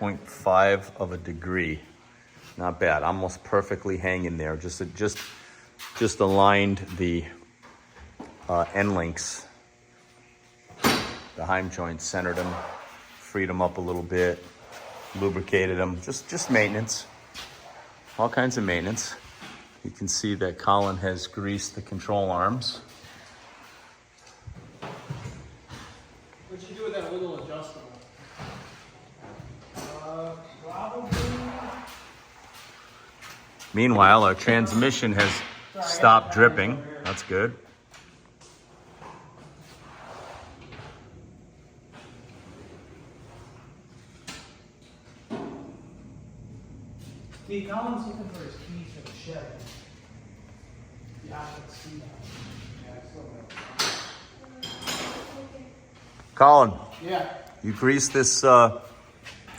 5.5 of a degree. Not bad, almost perfectly hanging there. Just aligned the end links, the heim joints, centered them, freed them up a little bit, lubricated them. Just maintenance, all kinds of maintenance. You can see that Colin has greased the control arms. What'd you do with that little adjustable? Probably. Meanwhile, our transmission has stopped dripping. That's good. See, Colin's looking for his keys for the shed. Yeah, I can see that. Yeah, I still got Colin, Yeah. you greased this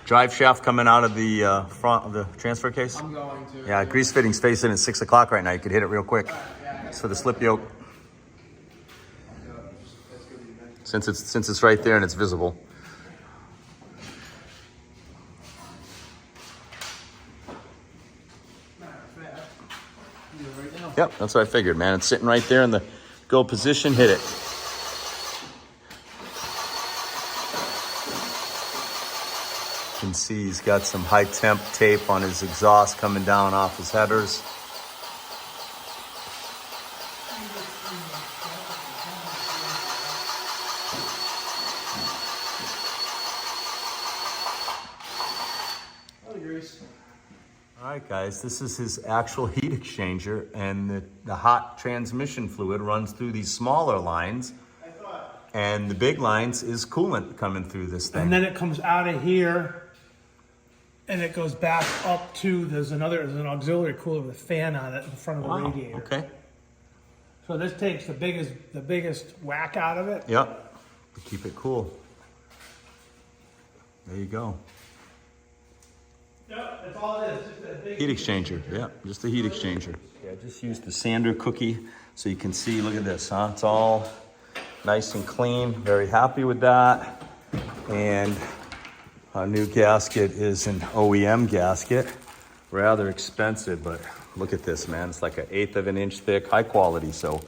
drive shaft coming out of the front of the transfer case? I'm going to. Yeah, grease fitting's facing at 6 o'clock right now. You could hit it real quick. Yeah. It's for the slip yoke. Since it's right there and it's visible. Right now. Yep, that's what I figured, man. It's sitting right there in the go position. Hit it. You can see he's got some high temp tape on his exhaust coming down off his headers. All right, guys, this is his actual heat exchanger, and the hot transmission fluid runs through these smaller lines, and the big lines is coolant coming through this thing. And then it comes out of here, and it goes back up to, there's an auxiliary cooler with a fan on it in front of the radiator. Okay. So this takes the biggest whack out of it. Yep. To keep it cool. There you go. Yep, that's all it is. Just a big Heat exchanger. Yeah, just a heat exchanger. Yeah, I just used the sander cookie so you can see. Look at this, huh? It's all nice and clean. Very happy with that. And our new gasket is an OEM gasket. Rather expensive, but look at this, man. It's like 1/8 of an inch thick, high quality. So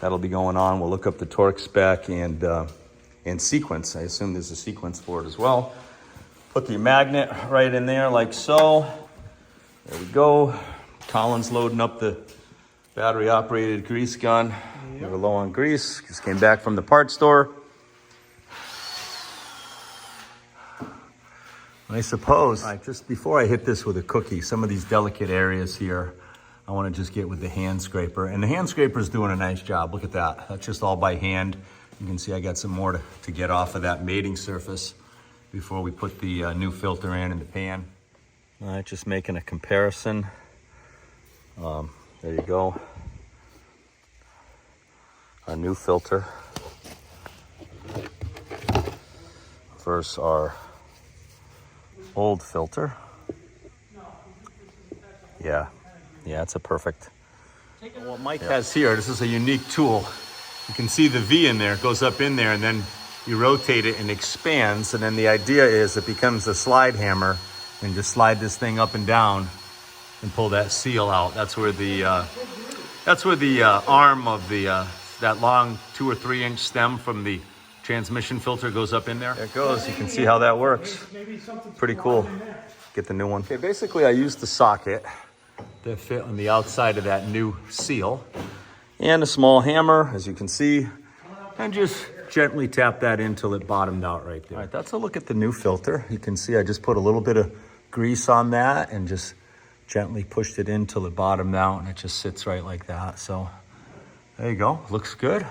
that'll be going on. We'll look up the torque spec and sequence. I assume there's a sequence for it as well. Put the magnet right in there like so. There we go. Colin's loading up the battery operated grease gun. Yep. We were low on grease. Just came back from the parts store. I suppose, just before I hit this with a cookie, some of these delicate areas here, I want to just get with the hand scraper. And the hand scraper is doing a nice job. Look at that. That's just all by hand. You can see I got some more to get off of that mating surface before we put the new filter in the pan. All right, just making a comparison. There you go. Our new filter versus our old filter. Yeah, it's a perfect. What Mike has here, this is a unique tool. You can see the V in there, it goes up in there, and then you rotate it and expands, and then the idea is it becomes a slide hammer, and just slide this thing up and down and pull that seal out. That's where the arm of the that long 2 or 3 inch stem from the transmission filter goes up in there. There it goes. You can see how that works. Pretty cool. Get the new one. Okay, basically I used the socket that fit on the outside of that new seal and a small hammer, as you can see, and just gently tap that in till it bottomed out right there. All right, that's a look at the new filter. You can see I just put a little bit of grease on that and just gently pushed it in till it bottomed out, and it just sits right like that. So there you go. Looks good.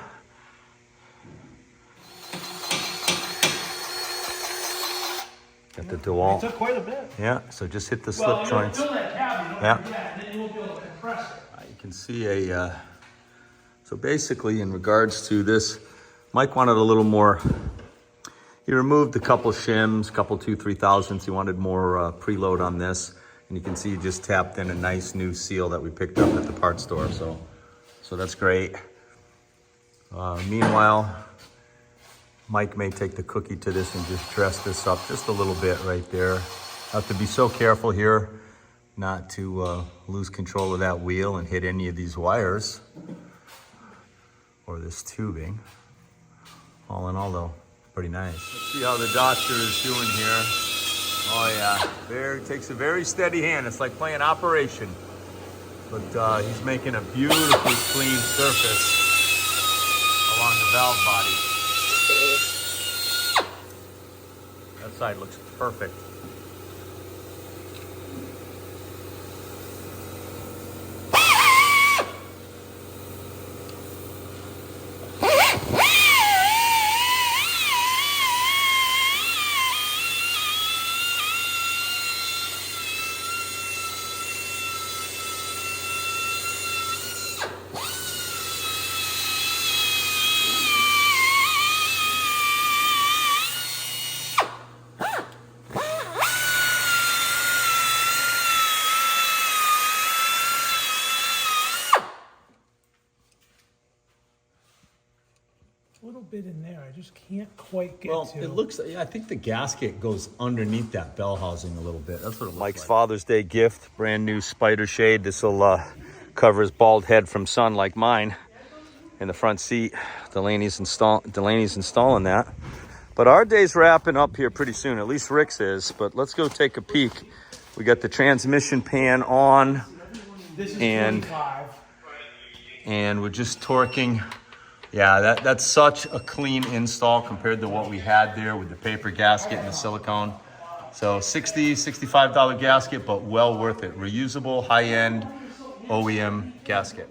Got the DeWalt. It took quite a bit. Yeah, so just hit the slip joints. Fill that cavity, Yeah. and then you won't be able to compress it. You can see so basically in regards to this, Mike wanted a little more. He removed a couple shims, couple 2-3 thousandths. He wanted more preload on this. And you can see he just tapped in a nice new seal that we picked up at the parts store. So that's great. Meanwhile, Mike may take the cookie to this and just dress this up just a little bit right there. Have to be so careful here not to lose control of that wheel and hit any of these wires or this tubing. All in all though, pretty nice. Let's see how the doctor is doing here. Oh yeah, takes a very steady hand. It's like playing Operation. But he's making a beautifully clean surface along the valve body. That side looks perfect. A little bit in there. I just can't quite get Well, to. it looks, yeah, I think the gasket goes underneath that bell housing a little bit. That's what it looks like. Mike's Father's Day gift, brand new spider shade. This will cover his bald head from sun like mine. In the front seat, Delaney's installing that. But our day's wrapping up here pretty soon, at least Rick's is. But let's go take a peek. We got the transmission pan on. This is and 25. and we're just torquing. Yeah, that's such a clean install compared to what we had there with the paper gasket and the silicone. So $60, $65 gasket, but well worth it. Reusable, high-end OEM gasket.